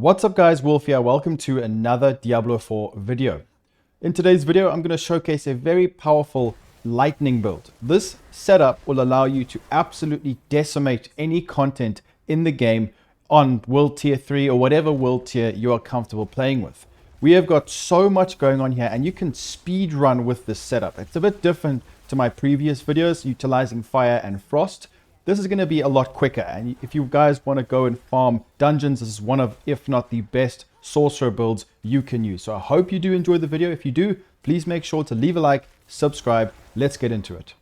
What's up guys, Wolf here. Welcome to another Diablo 4 video. In today's video, I'm going to showcase a very powerful lightning build. This setup will allow you to absolutely decimate any content in the game on world tier 3 or whatever world tier you are comfortable playing with. We have got so much going on here and you can speed run with this setup. It's a bit different to my previous videos utilizing fire and frost. This is going to be a lot quicker, and if you guys want to go and farm dungeons, this is one of, if not the best sorcerer builds you can use. So I hope you do enjoy the video. If you do, please make sure to leave a like, subscribe. Let's get into it.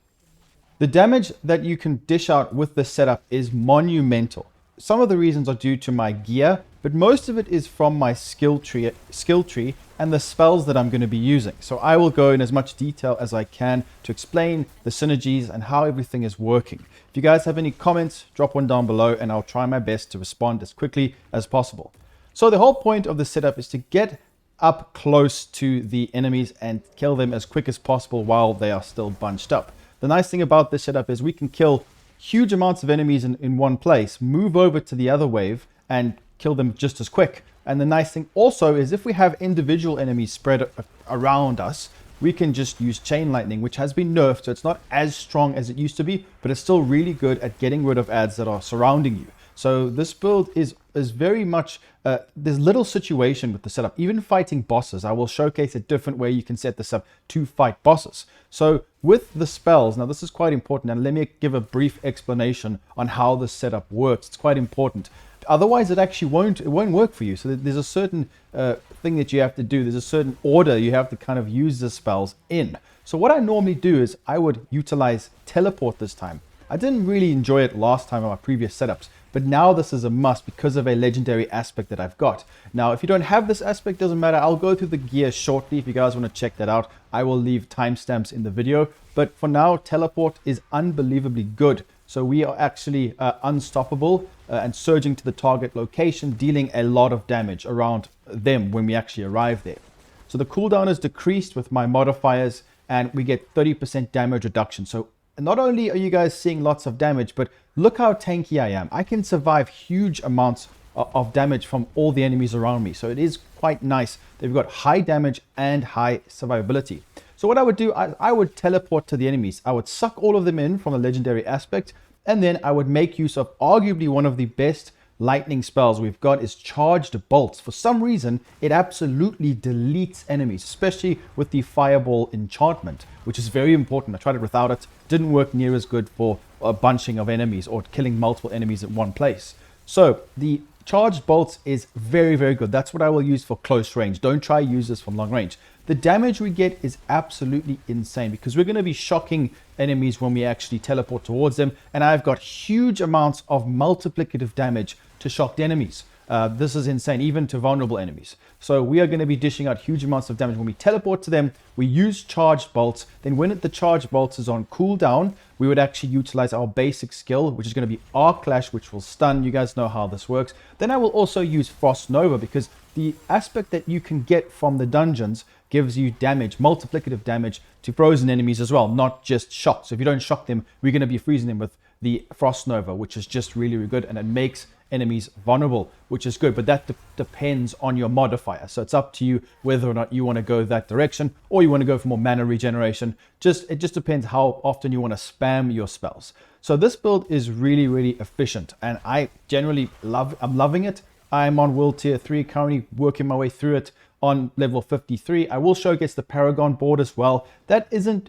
The damage that you can dish out with this setup is monumental. Some of the reasons are due to my gear, but most of it is from my skill tree and the spells that I'm going to be using. So I will go in as much detail as I can to explain the synergies and how everything is working. If you guys have any comments, drop one down below and I'll try my best to respond as quickly as possible. So the whole point of the setup is to get up close to the enemies and kill them as quick as possible while they are still bunched up. The nice thing about this setup is we can kill huge amounts of enemies in one place, move over to the other wave and kill them just as quick. And the nice thing also is if we have individual enemies spread around us, we can just use chain lightning, which has been nerfed, so it's not as strong as it used to be, but it's still really good at getting rid of adds that are surrounding you. So this build is very much, there's little situation with the setup. Even fighting bosses, I will showcase a different way you can set this up to fight bosses. So with the spells, now this is quite important, and let me give a brief explanation on how this setup works. It's quite important. Otherwise, it actually won't work for you. So there's a certain thing that you have to do. There's a certain order you have to kind of use the spells in. So what I normally do is I would utilize teleport this time. I didn't really enjoy it last time on my previous setups, but now this is a must because of a legendary aspect that I've got. Now, if you don't have this aspect, doesn't matter. I'll go through the gear shortly. If you guys want to check that out, I will leave timestamps in the video. But for now, teleport is unbelievably good. So we are actually unstoppable and surging to the target location, dealing a lot of damage around them when we actually arrive there. So the cooldown is decreased with my modifiers and we get 30% damage reduction. So not only are you guys seeing lots of damage, but look how tanky I am. I can survive huge amounts of damage from all the enemies around me. So it is quite nice. They've got high damage and high survivability. So what I would do, I would teleport to the enemies. I would suck all of them in from a legendary aspect, and then I would make use of arguably one of the best lightning spells we've got is Charged Bolts. For some reason, it absolutely deletes enemies, especially with the Fireball enchantment, which is very important. I tried it without it. Didn't work near as good for a bunching of enemies or killing multiple enemies at one place. So the Charged Bolts is very, very good. That's what I will use for close range. Don't try use this from long range. The damage we get is absolutely insane because we're going to be shocking enemies when we actually teleport towards them. And I've got huge amounts of multiplicative damage to shocked enemies. This is insane, even to vulnerable enemies. So we are going to be dishing out huge amounts of damage. When we teleport to them, we use Charged Bolts. Then when the Charged Bolts is on cooldown, we would actually utilize our basic skill, which is going to be Arc Clash, which will stun. You guys know how this works. Then I will also use Frost Nova because the aspect that you can get from the dungeons gives you damage, multiplicative damage to frozen enemies as well, not just shock. So if you don't shock them, we're going to be freezing them with the Frost Nova, which is just really, really good, and it makes enemies vulnerable, which is good, but that depends on your modifier. So it's up to you whether or not you want to go that direction or you want to go for more mana regeneration. It just depends how often you want to spam your spells. So this build is really, really efficient, and I generally I'm loving it. I'm on world tier 3, currently working my way through it on level 53. I will showcase the Paragon board as well. That isn't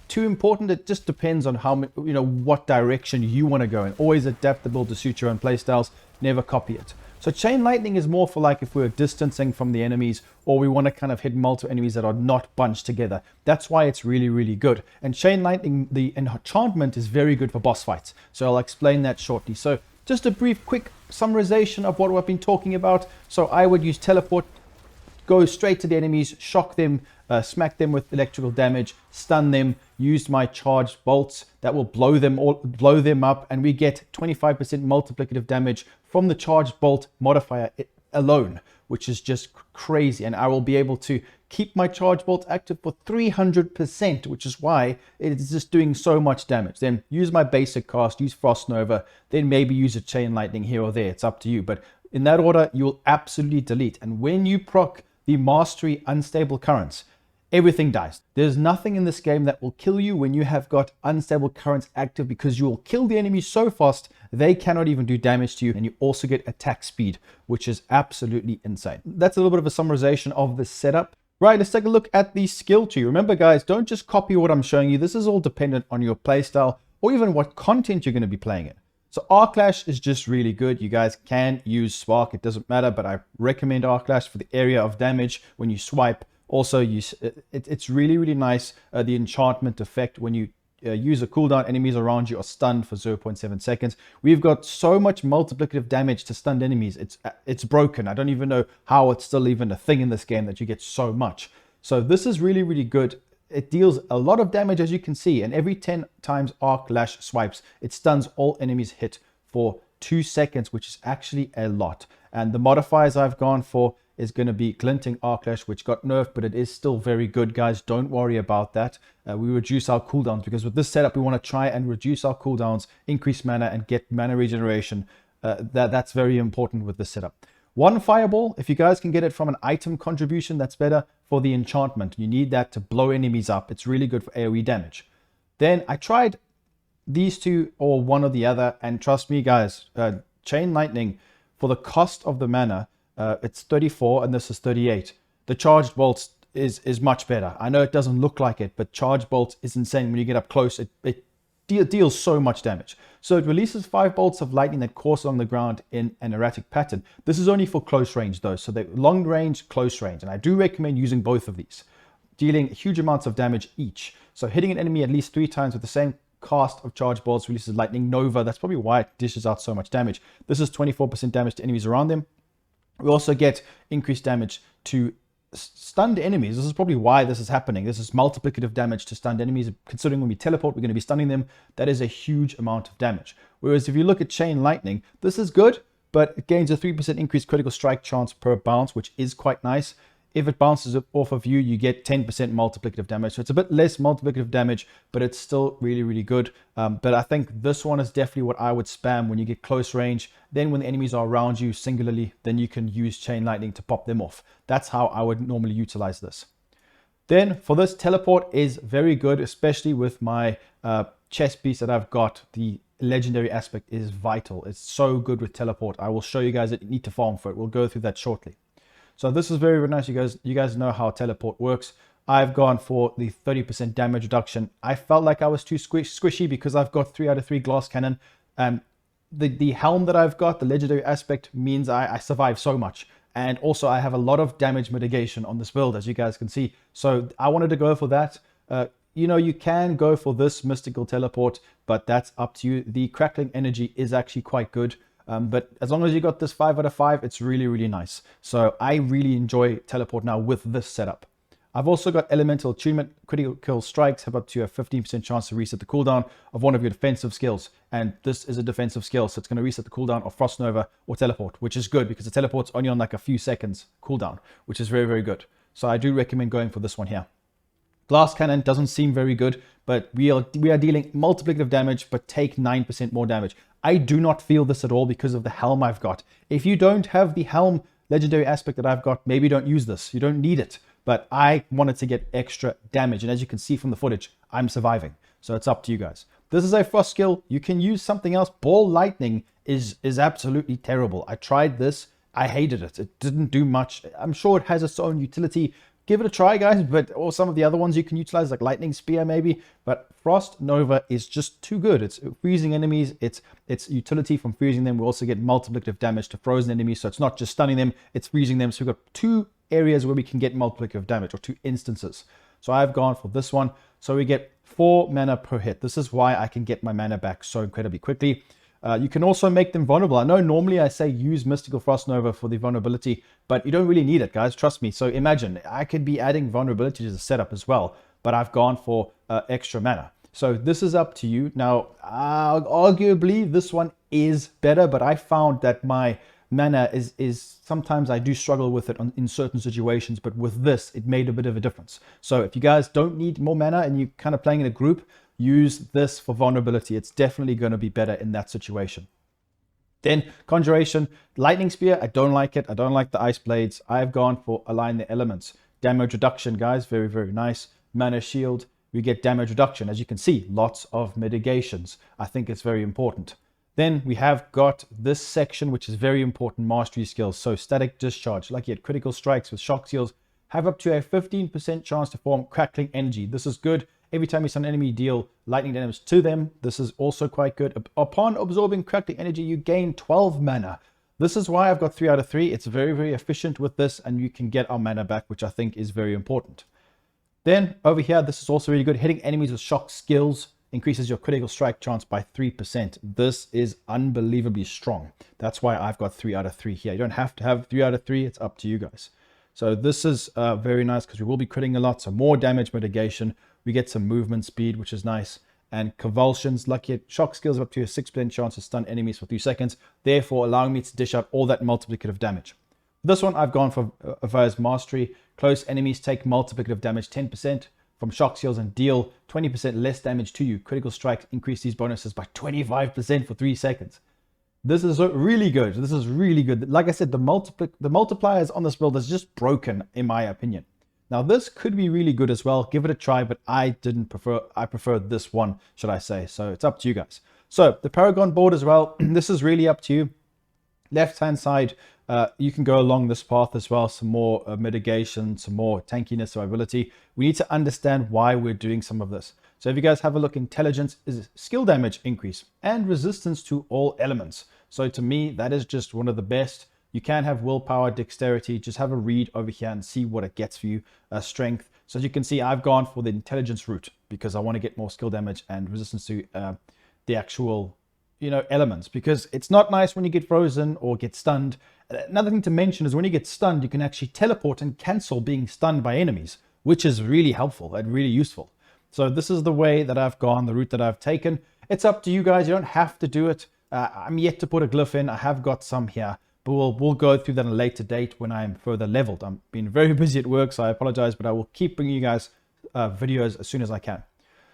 too important. It just depends on how, what direction you want to go in. Always adaptable to suit your own playstyles. Never copy it. So Chain Lightning is more for like if we're distancing from the enemies or we want to kind of hit multiple enemies that are not bunched together. That's why it's really, really good. And Chain Lightning, the enchantment is very good for boss fights. So I'll explain that shortly. So just a brief, quick summarization of what we've been talking about. So I would use teleport, go straight to the enemies, shock them, smack them with electrical damage, stun them, use my Charged Bolts that will blow them up, and we get 25% multiplicative damage from the Charged Bolt modifier alone, which is just crazy. And I will be able to keep my Charged Bolt active for 300%, which is why it's just doing so much damage. Then use my basic cast, use Frost Nova, then maybe use a Chain Lightning here or there. It's up to you. But In that order, you'll absolutely delete. And when you proc the Mastery Unstable Currents, everything dies. There's nothing in this game that will kill you when you have got Unstable Currents active, because you will kill the enemy so fast they cannot even do damage to you. And you also get attack speed, which is absolutely insane. That's a little bit of a summarization of the setup. Right, let's take a look at the skill tree. Remember guys, don't just copy what I'm showing you. This is all dependent on your playstyle or even what content you're going to be playing in. So Arclash is just really good. You guys can use Spark, it doesn't matter, but I recommend Arclash for the area of damage when you swipe. Also, it's really, really nice, the enchantment effect when you use a cooldown, enemies around you are stunned for 0.7 seconds. We've got so much multiplicative damage to stunned enemies. It's broken. I don't even know how it's still even a thing in this game that you get so much. So this is really, really good. It deals a lot of damage, as you can see, and every 10 times Arclash swipes, it stuns all enemies hit for 2 seconds, which is actually a lot. And the modifiers I've gone for is going to be Glinting Arclash, which got nerfed, but it is still very good, guys. Don't worry about that. We reduce our cooldowns, because with this setup, we want to try and reduce our cooldowns, increase mana, and get mana regeneration. That's very important with this setup. One fireball, if you guys can get it from an item contribution, that's better for the enchantment. You need that to blow enemies up. It's really good for AoE damage. Then I tried these two or one or the other, and trust me, guys, Chain Lightning, for the cost of the mana, it's 34 and this is 38. The Charged Bolts is much better. I know it doesn't look like it, but Charged Bolts is insane. When you get up close, it deals so much damage. So it releases 5 bolts of lightning that course along the ground in an erratic pattern. This is only for close range though, so they're long range, close range, and I do recommend using both of these, dealing huge amounts of damage each. So hitting an enemy at least 3 times with the same cast of charge bolts releases lightning nova. That's probably why it dishes out so much damage. This is 24% damage to enemies around them. We also get increased damage to stunned enemies. This is probably why this is happening. This is multiplicative damage to stunned enemies. Considering when we teleport, we're going to be stunning them. That is a huge amount of damage. Whereas if you look at Chain Lightning, this is good, but it gains a 3% increased critical strike chance per bounce, which is quite nice. If it bounces off of you, you get 10% multiplicative damage. So it's a bit less multiplicative damage, but it's still really, really good. But I think this one is definitely what I would spam when you get close range. Then when the enemies are around you singularly, then you can use Chain Lightning to pop them off. That's how I would normally utilize this. Then for this, teleport is very good, especially with my chest piece that I've got. The legendary aspect is vital. It's so good with teleport. I will show you guys that you need to farm for it. We'll go through that shortly. So this is very, very nice. You guys know how teleport works. I've gone for the 30% damage reduction. I felt like I was too squishy because I've got 3 out of 3 glass cannon. The helm that I've got, the legendary aspect, means I survive so much. And also I have a lot of damage mitigation on this build, as you guys can see. So I wanted to go for that. You know, you can go for this mystical teleport, but that's up to you. The crackling energy is actually quite good. But as long as you got this 5 out of 5, it's really, really nice. So I really enjoy teleport now with this setup. I've also got elemental attunement. Critical strikes have up to a 15% chance to reset the cooldown of one of your defensive skills. And this is a defensive skill, so it's going to reset the cooldown of Frost Nova or teleport, which is good because the teleport's only on like a few seconds cooldown, which is very, very good. So I do recommend going for this one here. Glass Cannon doesn't seem very good, but we are dealing multiplicative damage, but take 9% more damage. I do not feel this at all because of the helm I've got. If you don't have the helm legendary aspect that I've got, maybe don't use this. You don't need it. But I wanted to get extra damage. And as you can see from the footage, I'm surviving. So it's up to you guys. This is a frost skill. You can use something else. Ball Lightning is absolutely terrible. I tried this. I hated it. It didn't do much. I'm sure it has its own utility. Give it a try, guys, or some of the other ones you can utilize, like Lightning Spear maybe, but Frost Nova is just too good. It's freezing enemies, it's utility from freezing them. We also get multiplicative damage to frozen enemies, so it's not just stunning them, it's freezing them. So we've got 2 areas where we can get multiplicative damage, or 2 instances. So I've gone for this one. So we get 4 mana per hit. This is why I can get my mana back so incredibly quickly. You can also make them vulnerable. I know normally I say use Mystical Frost Nova for the vulnerability, but you don't really need it, guys. Trust me. So imagine I could be adding vulnerability to the setup as well, but I've gone for extra mana. So this is up to you. Now, arguably this one is better, but I found that my mana is sometimes I do struggle with it in certain situations, but with this, it made a bit of a difference. So if you guys don't need more mana and you're kind of playing in a group, use this for vulnerability. It's definitely going to be better in that situation. Then Conjuration, Lightning Spear, I don't like it. I don't like the Ice Blades. I've gone for Align the Elements. Damage reduction, guys, very, very nice. Mana Shield, we get damage reduction. As you can see, lots of mitigations. I think it's very important. Then we have got this section, which is very important, mastery skills. So static discharge, like you had critical strikes with shock seals, have up to a 15% chance to form crackling energy. This is good. Every time you send an enemy, deal lightning damage to them. This is also quite good. Upon absorbing crackling energy, you gain 12 mana. This is why I've got 3 out of 3. It's very, very efficient with this, and you can get our mana back, which I think is very important. Then over here, this is also really good. Hitting enemies with shock skills increases your critical strike chance by 3%. This is unbelievably strong. That's why I've got 3 out of 3 here. You don't have to have 3 out of 3. It's up to you guys. So this is very nice because we will be critting a lot. So more damage mitigation. We get some movement speed, which is nice. And convulsions, lucky at shock skills up to a 6% chance to stun enemies for 3 seconds, therefore allowing me to dish out all that multiplicative damage. This one I've gone for Avir's Mastery. Close enemies take multiplicative damage 10% from shock seals and deal 20% less damage to you. Critical strikes increase these bonuses by 25% for 3 seconds. This is really good. This is really good. Like I said, the multipliers on this build is just broken, in my opinion. Now, this could be really good as well. Give it a try, but I preferred this one, should I say. So it's up to you guys. So the Paragon board as well, this is really up to you. Left-hand side, you can go along this path as well. Some more mitigation, some more tankiness or ability. We need to understand why we're doing some of this. So if you guys have a look, intelligence is skill damage increase and resistance to all elements. So to me, that is just one of the best. You can have willpower, dexterity, just have a read over here and see what it gets for you. Strength. So as you can see, I've gone for the intelligence route because I want to get more skill damage and resistance to the actual, elements, because it's not nice when you get frozen or get stunned. Another thing to mention is when you get stunned, you can actually teleport and cancel being stunned by enemies, which is really helpful and really useful. So this is the way that I've gone, the route that I've taken. It's up to you guys. You don't have to do it. I'm yet to put a glyph in. I have got some here, but we'll go through that at a later date when I'm further leveled. I'm been very busy at work, so I apologize, but I will keep bringing you guys videos as soon as I can.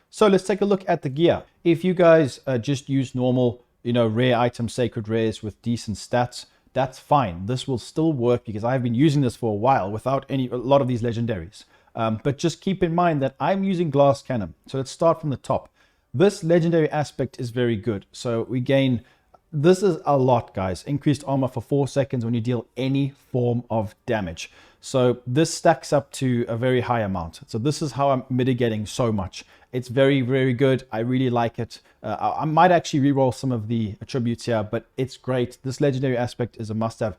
So let's take a look at the gear. If you guys just use normal, rare items, sacred rares with decent stats, that's fine. This will still work because I've been using this for a while without a lot of these legendaries. But just keep in mind that I'm using glass cannon. So let's start from the top. This legendary aspect is very good. So we gain, this is a lot, guys. Increased armor for 4 seconds when you deal any form of damage. So this stacks up to a very high amount. So this is how I'm mitigating so much. It's very, very good. I really like it. I might actually reroll some of the attributes here, but it's great. This legendary aspect is a must-have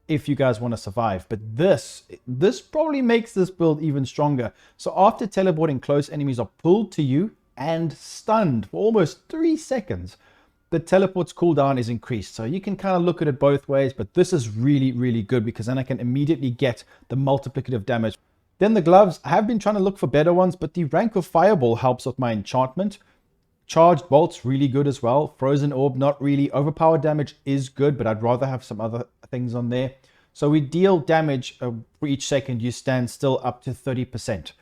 if you guys want to survive. But this probably makes this build even stronger. So after teleporting, close enemies are pulled to you and stunned for almost 3 seconds. The teleport's cooldown is increased. So you can kind of look at it both ways, but this is really, really good because then I can immediately get the multiplicative damage. Then the gloves, I have been trying to look for better ones, but the rank of Fireball helps with my enchantment. Charged Bolt's really good as well. Frozen Orb, not really. Overpowered damage is good, but I'd rather have some other things on there. So we deal damage for each second you stand still up to 30%.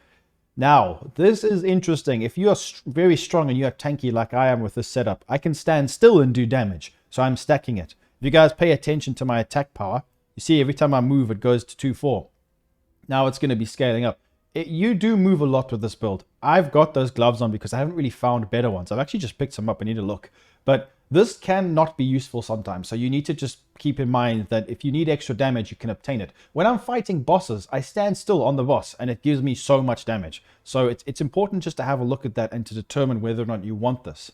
Now, this is interesting. If you are very strong and you are tanky like I am with this setup, I can stand still and do damage. So I'm stacking it. If you guys pay attention to my attack power, you see every time I move, it goes to 2-4. Now it's going to be scaling up. You do move a lot with this build. I've got those gloves on because I haven't really found better ones. I've actually just picked some up. I need to look. But this can not be useful sometimes. So you need to just keep in mind that if you need extra damage, you can obtain it. When I'm fighting bosses, I stand still on the boss and it gives me so much damage. So it's important just to have a look at that and to determine whether or not you want this.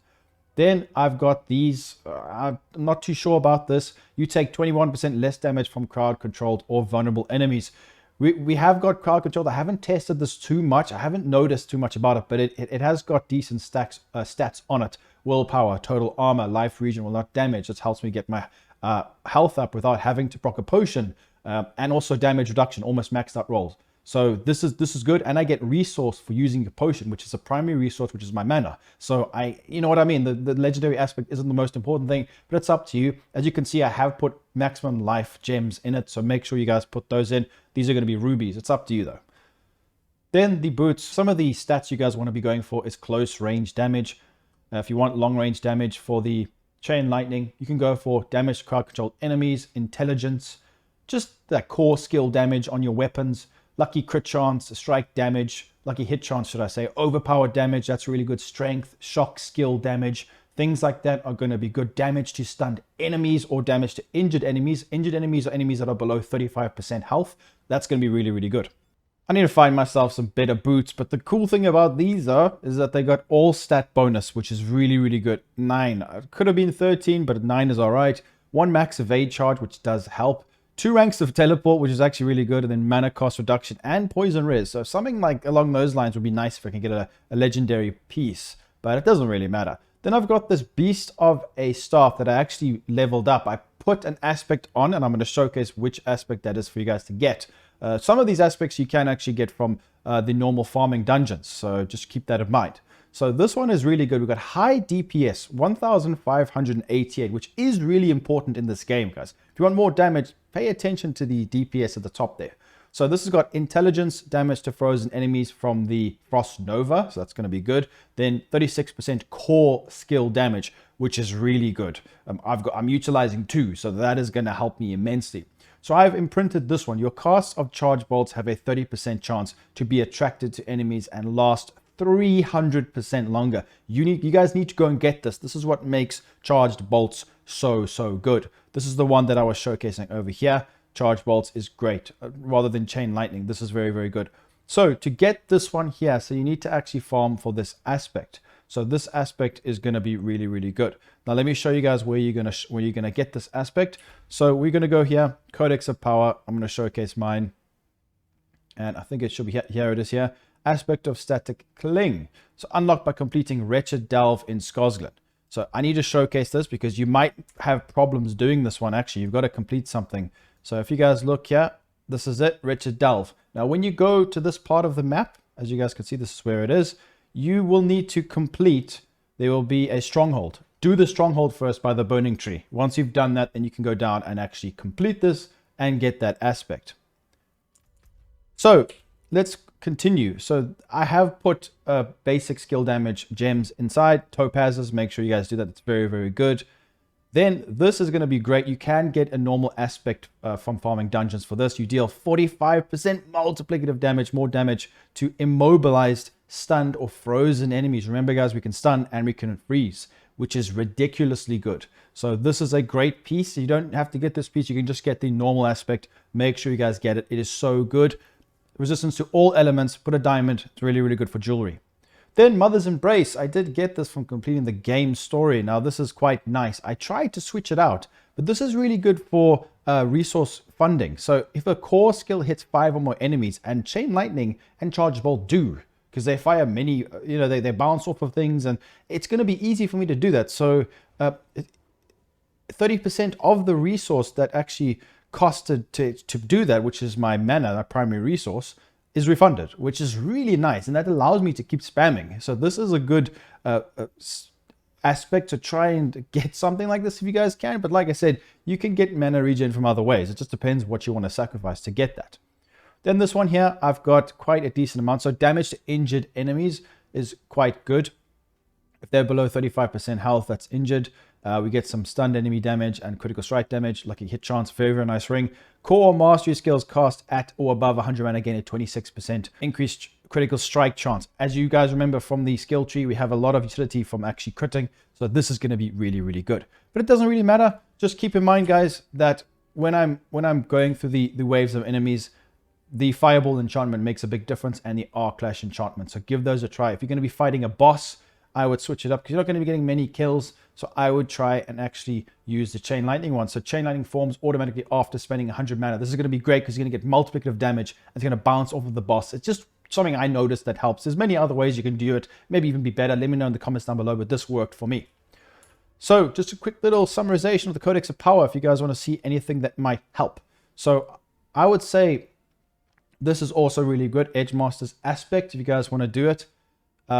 Then I've got these. I'm not too sure about this. You take 21% less damage from crowd-controlled or vulnerable enemies. We have got crowd control. I haven't tested this too much. I haven't noticed too much about it, but it has got decent stats on it. Willpower, total armor, life regen will not damage. This helps me get my health up without having to proc a potion, and also damage reduction, almost maxed out rolls. So this is good, and I get resource for using a potion, which is a primary resource, which is my mana. So you know what I mean? The legendary aspect isn't the most important thing, but it's up to you. As you can see, I have put maximum life gems in it, so make sure you guys put those in. These are going to be rubies. It's up to you though. Then the boots. Some of the stats you guys want to be going for is close range damage. If you want long range damage for the chain lightning. You can go for damage to crowd controlled enemies, intelligence, just that core skill damage on your weapons, lucky crit chance, strike damage, lucky hit chance, should I say, overpowered damage, that's really good, strength, shock skill damage, things like that are going to be good. Damage to stunned enemies or damage to injured enemies. Injured enemies or enemies that are below 35% health, that's going to be really, really good. I need to find myself some better boots, but the cool thing about these is that they got all stat bonus, which is really, really good. 9. It could have been 13, but 9 is all right. 1 max evade charge, which does help. 2 ranks of teleport, which is actually really good, and then mana cost reduction and poison res. So something like along those lines would be nice if I can get a legendary piece, but it doesn't really matter. Then I've got this beast of a staff that I actually leveled up. I put an aspect on, and I'm going to showcase which aspect that is for you guys to get. Some of these aspects you can actually get from the normal farming dungeons, so just keep that in mind. So this one is really good. We've got high DPS, 1588, which is really important in this game, guys. If you want more damage, pay attention to the DPS at the top there. So this has got intelligence, damage to frozen enemies from the Frost Nova, so that's going to be good. Then 36% core skill damage, which is really good. I'm utilizing 2, so that is going to help me immensely. So I've imprinted this one. Your casts of charge bolts have a 30% chance to be attracted to enemies and last 300% longer. You guys need to go and get this. This is what makes charged bolts so good. This is the one that I was showcasing over here. Charge bolts is great rather than chain lightning. This is very, very good. So to get this one here, so you need to actually farm for this aspect. So this aspect is going to be really, really good. Now let me show you guys where you're gonna get this aspect. So we're going to go here, Codex of Power. I'm going to showcase mine, and I think it should be here. Here it is here. Aspect of Static Cling. So unlocked by completing Wretched Delve in Skosglen. So I need to showcase this because you might have problems doing this one. Actually, you've got to complete something. So if you guys look here, this is it, Wretched Delve. Now when you go to this part of the map, as you guys can see, this is where it is. You will need to complete, there will be a stronghold. Do the stronghold first by the burning tree. Once you've done that, then you can go down and actually complete this and get that aspect. So let's continue. So I have put basic skill damage gems inside, topazes. Make sure you guys do that. It's very, very good. Then this is going to be great. You can get a normal aspect from farming dungeons for this. You deal 45% multiplicative damage, more damage to immobilized, stunned, or frozen enemies. Remember, guys, we can stun and we can freeze, which is ridiculously good. So this is a great piece. You don't have to get this piece. You can just get the normal aspect. Make sure you guys get it. It is so good. Resistance to all elements. Put a diamond. It's really, really good for jewelry. Then Mother's Embrace. I did get this from completing the game story. Now this is quite nice. I tried to switch it out, but this is really good for resource funding. So if a core skill hits 5 or more enemies, and Chain Lightning and Charge Bolt do, because they fire many, they bounce off of things, and it's going to be easy for me to do that. So 30% of the resource that actually costed to do that, which is my mana, my primary resource, is refunded, which is really nice, and that allows me to keep spamming. So this is a good aspect to try and get something like this if you guys can. But like I said, you can get mana regen from other ways. It just depends what you want to sacrifice to get that. Then this one here, I've got quite a decent amount. So damage to injured enemies is quite good. If they're below 35% health, that's injured. We get some stunned enemy damage and critical strike damage, lucky hit chance, very, very nice ring. Core mastery skills cast at or above 100 mana gain at 26%. Increased critical strike chance. As you guys remember from the skill tree, we have a lot of utility from actually critting. So this is going to be really, really good. But it doesn't really matter. Just keep in mind, guys, that when I'm going through the waves of enemies, the Fireball enchantment makes a big difference, and the Arc Clash enchantment. So give those a try. If you're going to be fighting a boss, I would switch it up because you're not going to be getting many kills. So I would try and actually use the Chain Lightning one. So Chain Lightning forms automatically after spending 100 mana. This is going to be great because you're going to get multiplicative damage. And it's going to bounce off of the boss. It's just something I noticed that helps. There's many other ways you can do it. Maybe even be better. Let me know in the comments down below, but this worked for me. So just a quick little summarization of the Codex of Power if you guys want to see anything that might help. So I would say this is also really good. Edgemaster's aspect, if you guys want to do it.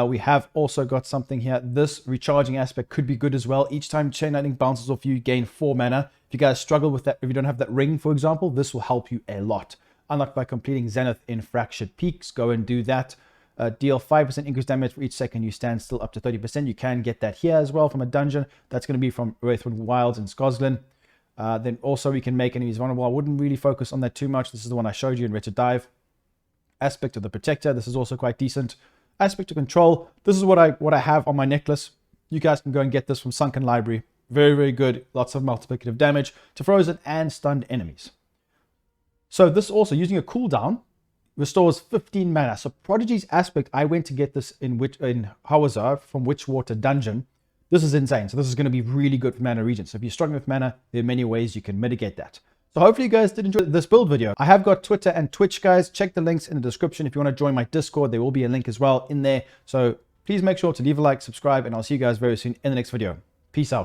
We have also got something here. This recharging aspect could be good as well. Each time Chain Lightning bounces off you, gain 4 mana. If you guys struggle with that, if you don't have that ring, for example, this will help you a lot. Unlocked by completing Zenith in Fractured Peaks. Go and do that. deal 5% increased damage for each second you stand still, up to 30%. You can get that here as well from a dungeon. That's going to be from Wraithwood Wilds in Scosglen. Then also we can make enemies vulnerable. I wouldn't really focus on that too much. This is the one I showed you in Wretched Dive. Aspect of the Protector. This is also quite decent. Aspect of Control. This is what I have on my necklace. You guys can go and get this from Sunken Library. Very, very good. Lots of multiplicative damage to frozen and stunned enemies. So this also, using a cooldown, restores 15 mana. So Prodigy's Aspect, I went to get this in Hawazar from Witchwater Dungeon. This is insane. So this is going to be really good for mana regen. So if you're struggling with mana, there are many ways you can mitigate that. So hopefully you guys did enjoy this build video. I have got Twitter and Twitch, guys. Check the links in the description. If you want to join my Discord, there will be a link as well in there. So please make sure to leave a like, subscribe, and I'll see you guys very soon in the next video. Peace out.